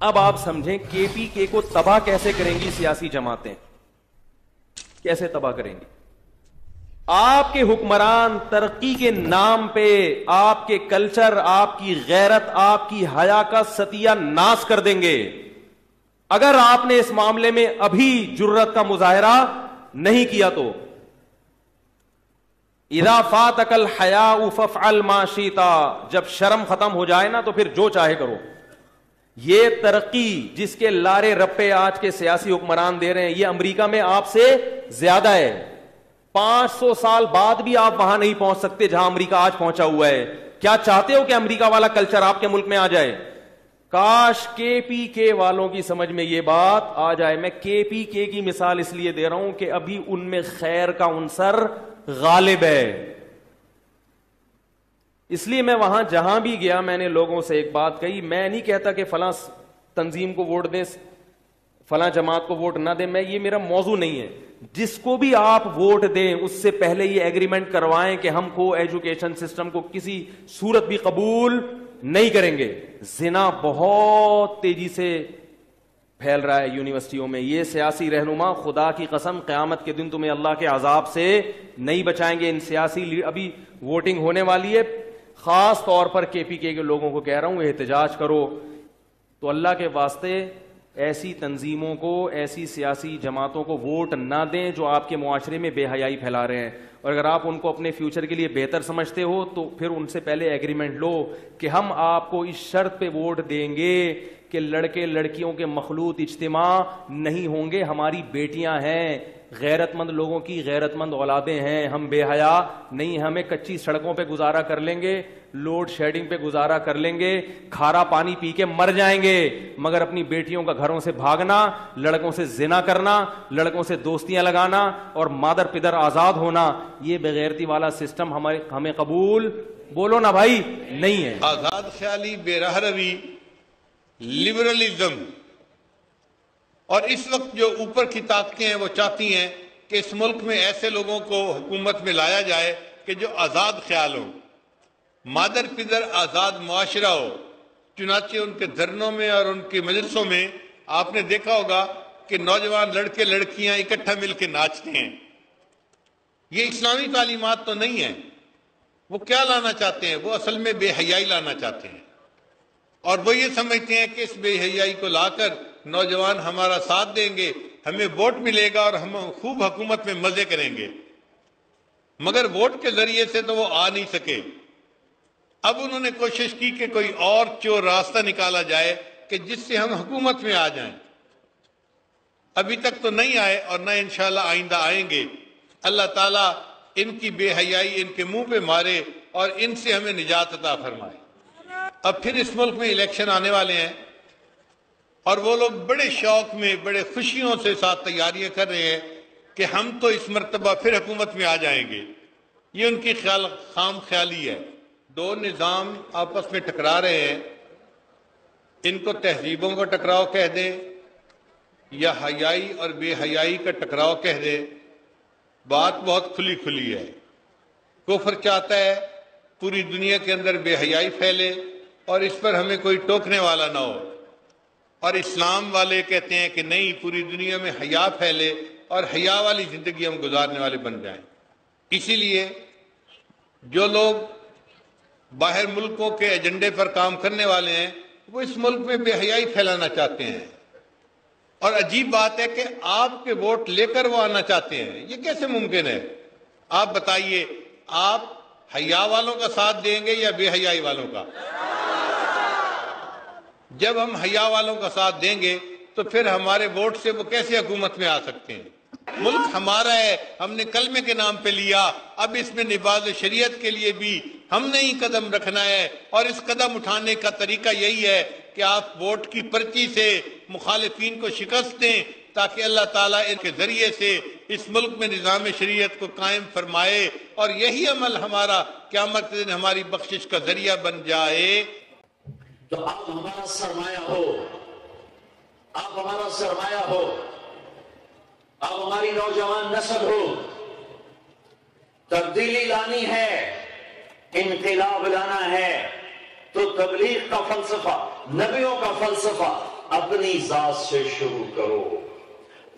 اب آپ سمجھیں کے پی کے کو تباہ کیسے کریں گی سیاسی جماعتیں، کیسے تباہ کریں گی؟ آپ کے حکمران ترقی کے نام پہ آپ کے کلچر، آپ کی غیرت، آپ کی حیا کا ستیہ ناش کر دیں گے اگر آپ نے اس معاملے میں ابھی جرت کا مظاہرہ نہیں کیا تو۔ اذا فاتک الحیاء فافعل ما شئت، جب شرم ختم ہو جائے نا تو پھر جو چاہے کرو۔ یہ ترقی جس کے لارے رپے آج کے سیاسی حکمران دے رہے ہیں، یہ امریکہ میں آپ سے زیادہ ہے۔ 500 سال بعد بھی آپ وہاں نہیں پہنچ سکتے جہاں امریکہ آج پہنچا ہوا ہے۔ کیا چاہتے ہو کہ امریکہ والا کلچر آپ کے ملک میں آ جائے؟ کاش کے پی کے والوں کی سمجھ میں یہ بات آ جائے۔ میں کے پی کے کی مثال اس لیے دے رہا ہوں کہ ابھی ان میں خیر کا عنصر غالب ہے۔ اس لیے میں وہاں جہاں بھی گیا میں نے لوگوں سے ایک بات کہی، میں نہیں کہتا کہ فلاں تنظیم کو ووٹ دیں، فلاں جماعت کو ووٹ نہ دیں، یہ میرا موضوع نہیں ہے۔ جس کو بھی آپ ووٹ دیں اس سے پہلے یہ ایگریمنٹ کروائیں کہ ہم کو ایجوکیشن سسٹم کو کسی صورت بھی قبول نہیں کریں گے۔ زنا بہت تیزی سے پھیل رہا ہے یونیورسٹیوں میں، یہ سیاسی رہنما خدا کی قسم قیامت کے دن تمہیں اللہ کے عذاب سے نہیں بچائیں گے۔ ان سیاسی ابھی ووٹنگ ہونے والی ہے، خاص طور پر کے پی کے لوگوں کو کہہ رہا ہوں احتجاج کرو۔ تو اللہ کے واسطے ایسی تنظیموں کو، ایسی سیاسی جماعتوں کو ووٹ نہ دیں جو آپ کے معاشرے میں بے حیائی پھیلا رہے ہیں، اور اگر آپ ان کو اپنے فیوچر کے لیے بہتر سمجھتے ہو تو پھر ان سے پہلے ایگریمنٹ لو کہ ہم آپ کو اس شرط پہ ووٹ دیں گے کہ لڑکے لڑکیوں کے مخلوط اجتماع نہیں ہوں گے، ہماری بیٹیاں ہیں، غیرت مند لوگوں کی غیرت مند اولادیں ہیں، ہم بے حیا نہیں، ہمیں کچی سڑکوں پہ گزارا کر لیں گے، لوڈ شیڈنگ پہ گزارا کر لیں گے، کھارا پانی پی کے مر جائیں گے، مگر اپنی بیٹیوں کا گھروں سے بھاگنا، لڑکوں سے زنا کرنا، لڑکوں سے دوستیاں لگانا اور مادر پدر آزاد ہونا، یہ بغیرتی والا سسٹم ہمیں قبول، بولو نا بھائی، نہیں ہے۔ آزاد خیالی، بے راہ روی، لبرلزم، اور اس وقت جو اوپر کی طاقتیں ہیں وہ چاہتی ہیں کہ اس ملک میں ایسے لوگوں کو حکومت میں لایا جائے کہ جو آزاد خیال ہوں، مادر پدر آزاد معاشرہ ہو۔ چنانچہ ان کے دھرنوں میں اور ان کے مجلسوں میں آپ نے دیکھا ہوگا کہ نوجوان لڑکے لڑکیاں اکٹھا مل کے ناچتے ہیں۔ یہ اسلامی تعلیمات تو نہیں ہیں۔ وہ کیا لانا چاہتے ہیں؟ وہ اصل میں بے حیائی لانا چاہتے ہیں، اور وہ یہ سمجھتے ہیں کہ اس بے حیائی کو لا کر نوجوان ہمارا ساتھ دیں گے، ہمیں ووٹ ملے گا اور ہم خوب حکومت میں مزے کریں گے، مگر ووٹ کے ذریعے سے تو وہ آ نہیں سکے۔ اب انہوں نے کوشش کی کہ کوئی اور چور راستہ نکالا جائے کہ جس سے ہم حکومت میں آ جائیں۔ ابھی تک تو نہیں آئے اور نہ انشاءاللہ آئندہ آئیں گے۔ اللہ تعالیٰ ان کی بے حیائی ان کے منہ پہ مارے اور ان سے ہمیں نجات عطا فرمائے۔ اب پھر اس ملک میں الیکشن آنے والے ہیں، اور وہ لوگ بڑے شوق میں، بڑے خوشیوں سے ساتھ تیاریاں کر رہے ہیں کہ ہم تو اس مرتبہ پھر حکومت میں آ جائیں گے۔ یہ ان کی خام خیالی ہے۔ دو نظام آپس میں ٹکرا رہے ہیں، ان کو تہذیبوں کا ٹکراؤ کہہ دیں یا حیائی اور بے حیائی کا ٹکراؤ کہہ دیں، بات بہت کھلی کھلی ہے۔ کفر چاہتا ہے پوری دنیا کے اندر بے حیائی پھیلے اور اس پر ہمیں کوئی ٹوکنے والا نہ ہو، اور اسلام والے کہتے ہیں کہ نہیں، پوری دنیا میں حیا پھیلے اور حیا والی زندگی ہم گزارنے والے بن جائیں۔ اسی لیے جو لوگ باہر ملکوں کے ایجنڈے پر کام کرنے والے ہیں وہ اس ملک میں بے حیائی پھیلانا چاہتے ہیں، اور عجیب بات ہے کہ آپ کے ووٹ لے کر وہ آنا چاہتے ہیں۔ یہ کیسے ممکن ہے؟ آپ بتائیے، آپ حیا والوں کا ساتھ دیں گے یا بے حیائی والوں کا؟ جب ہم حیا والوں کا ساتھ دیں گے تو پھر ہمارے ووٹ سے وہ کیسے حکومت میں آ سکتے ہیں؟ ملک ہمارا ہے، ہم نے کلمے کے نام پہ لیا، اب اس میں نفاذ شریعت کے لیے بھی ہم نے ہی قدم رکھنا ہے، اور اس قدم اٹھانے کا طریقہ یہی ہے کہ آپ ووٹ کی پرچی سے مخالفین کو شکست دیں تاکہ اللہ تعالیٰ ان کے ذریعے سے اس ملک میں نظام شریعت کو قائم فرمائے، اور یہی عمل ہمارا قیامت کے دن ہماری بخشش کا ذریعہ بن جائے۔ تو آپ ہمارا سرمایہ ہو، آپ ہمارا سرمایہ ہو، آپ ہماری نوجوان نسل ہو۔ تبدیلی لانی ہے، انقلاب لانا ہے، تو تبلیغ کا فلسفہ، نبیوں کا فلسفہ، اپنی ذات سے شروع کرو،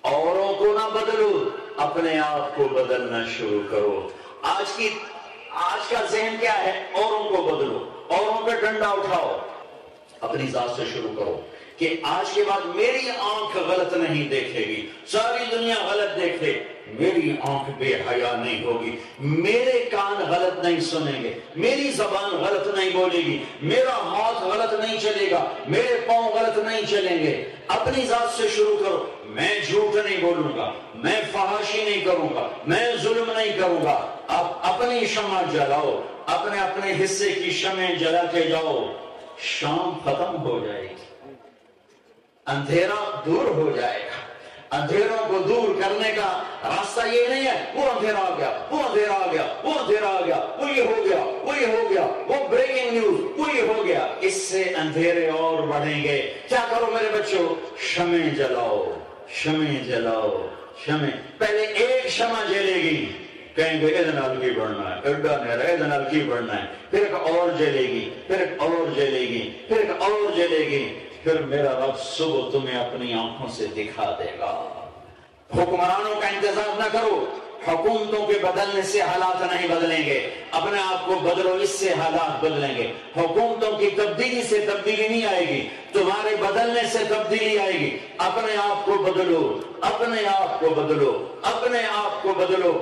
اوروں کو نہ بدلو، اپنے آپ کو بدلنا شروع کرو۔ آج کا ذہن کیا ہے؟ اوروں کو بدلو، اوروں پہ ڈنڈا اٹھاؤ، اپنی ذات سے شروع کرو کہ آج کے بعد میری آنکھ غلط نہیں دیکھے گی، ساری دنیا غلط دیکھے، میری آنکھ بے حیا نہیں ہوگی، میرے کان غلط نہیں سنیں گے، میری زبان غلط نہیں بولے گی، میرا ہاتھ غلط نہیں چلے گا، میرے پاؤں غلط نہیں چلیں گے۔ اپنی ذات سے شروع کرو، میں جھوٹ نہیں بولوں گا، میں فحاشی نہیں کروں گا، میں ظلم نہیں کروں گا۔ آپ اپنی شمع جلاؤ، اپنے اپنے حصے کی شمع جلاتے جاؤ، شام ختم ہو جائے گی، اندھیرا دور ہو جائے گا۔ اندھیروں کو دور کرنے کا راستہ یہ نہیں ہے وہ اندھیرا آ گیا، وہ اندھیرا آ گیا، وہ اندھیرا آ گیا، وہ یہ ہو گیا، وہ یہ ہو گیا، وہ بریکنگ نیوز، وہ یہ ہو گیا۔ اس سے اندھیرے اور بڑھیں گے۔ کیا کرو میرے بچوں؟ شمع جلاؤ، شمع جلاؤ، شمع۔ پہلے ایک شمع جلے گی، کہیں گے ادھر نال کی بڑھنا ہے، اڈا نیرا ادھر نال کی بڑھنا ہے، پھر ایک اور جلے گی، پھر ایک اور جلے گی، پھر ایک اور جلے گی، پھر میرا رب صبح تمہیں اپنی آنکھوں سے دکھا دے گا۔ حکمرانوں کا انتظار نہ کرو، حکومتوں کے بدلنے سے حالات نہیں بدلیں گے، اپنے آپ کو بدلو، اس سے حالات بدلیں گے۔ حکومتوں کی تبدیلی سے تبدیلی نہیں آئے گی، تمہارے بدلنے سے تبدیلی آئے گی۔ اپنے آپ کو بدلو، اپنے آپ کو بدلو، اپنے آپ کو بدلو۔